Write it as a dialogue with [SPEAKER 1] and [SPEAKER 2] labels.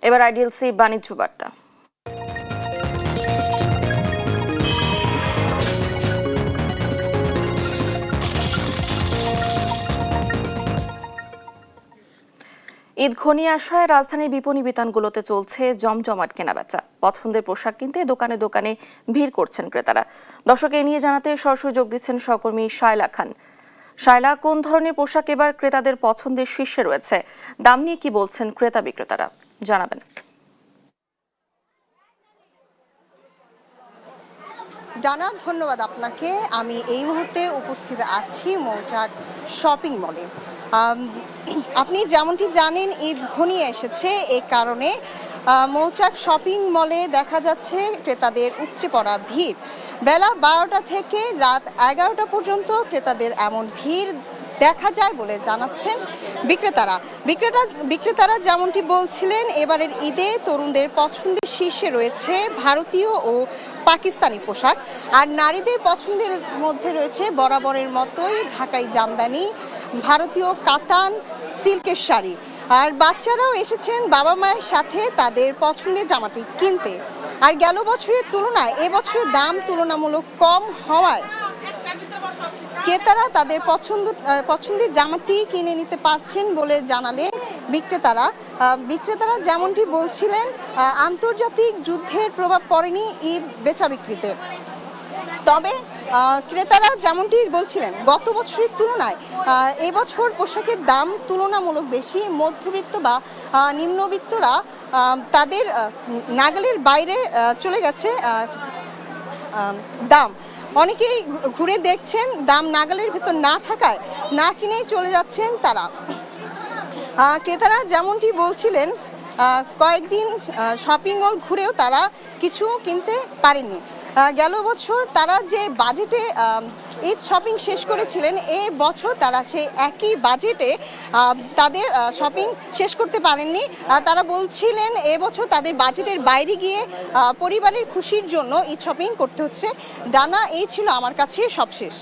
[SPEAKER 1] এবার আইডিএলসি বাণিজ্য বার্তা। ঈদ ঘনিয়ে আসায় রাজধানীর বিপণী বিতানগুলোতে চলছে জমজমাট কেনাবেচা। পছন্দের পোশাক কিনতে দোকানে দোকানে ভিড় করছেন ক্রেতারা। দর্শক, এ নিয়ে জানাতে সরাসরি যোগ দিচ্ছেন সহকর্মী শায়লা খান। শায়লা, কোন ধরনের পোশাক এবার ক্রেতাদের পছন্দের শীর্ষে রয়েছে? দাম নিয়ে কি বলছেন ক্রেতা বিক্রেতারা, জানাবেন।
[SPEAKER 2] ডানা, ধন্যবাদ আপনাকে। আমি এই মুহূর্তে উপস্থিত আছি মৌচাক শপিং মলে। আপনি যেমনটি জানেন, ঈদ ঘনিয়ে এসেছে, এ কারণে মৌচাক শপিং মলে দেখা যাচ্ছে ক্রেতাদের উপচে পড়া ভিড়। বেলা 12টা থেকে রাত 11টা পর্যন্ত ক্রেতাদের এমন ভিড় দেখা যায় বলে জানাচ্ছেন বিক্রেতারা যেমনটি বলছিলেন, এবারের ঈদে তরুণদের পছন্দের শীর্ষে রয়েছে ভারতীয় ও পাকিস্তানি পোশাক, আর নারীদের পছন্দের মধ্যে রয়েছে বরাবরের মতোই ঢাকাই জামদানি, ভারতীয় কাতান, সিল্কের শাড়ি। আর বাচ্চারাও এসেছেন বাবা মায়ের সাথে তাদের পছন্দের জামাটি কিনতে। আর গেল বছরের তুলনায় এবছরের দাম তুলনামূলক কম হওয়ায় ক্রেতারা তাদের পছন্দের জামাটি কিনে নিতে পারছেন বলে জানালেন বিক্রেতারা যেমনটি বলছিলেন, আন্তর্জাতিক যুদ্ধের প্রভাব পড়েনি ঈদ বেচা বিক্রিতে। তবে ক্রেতারা যেমনটি বলছিলেন, গত বছরের তুলনায় এবছর পোশাকের দাম তুলনামূলক বেশি। মধ্যবিত্ত বা নিম্নবিত্তরা তাদের নাগালের বাইরে চলে গেছে দাম। অনেকেই ঘুরে দেখছেন, দাম নাগালের ভেতর না থাকায় না কিনেই চলে যাচ্ছেন তারা। ক্রেতারা যেমনটি বলছিলেন, কয়েকদিন শপিং মল ঘুরেও তারা কিছু কিনতে পারেননি। গেল বছর তারা যে বাজেটে ঈদ শপিং শেষ করেছিলেন, এ বছর তারা সেই একই বাজেটে তাদের শপিং শেষ করতে পারেননি। তারা বলছিলেন এবছর তাদের বাজেটের বাইরে গিয়ে পরিবারের খুশির জন্য ঈদ শপিং করতে হচ্ছে। ডানা, এই ছিল আমার কাছে সবশেষ।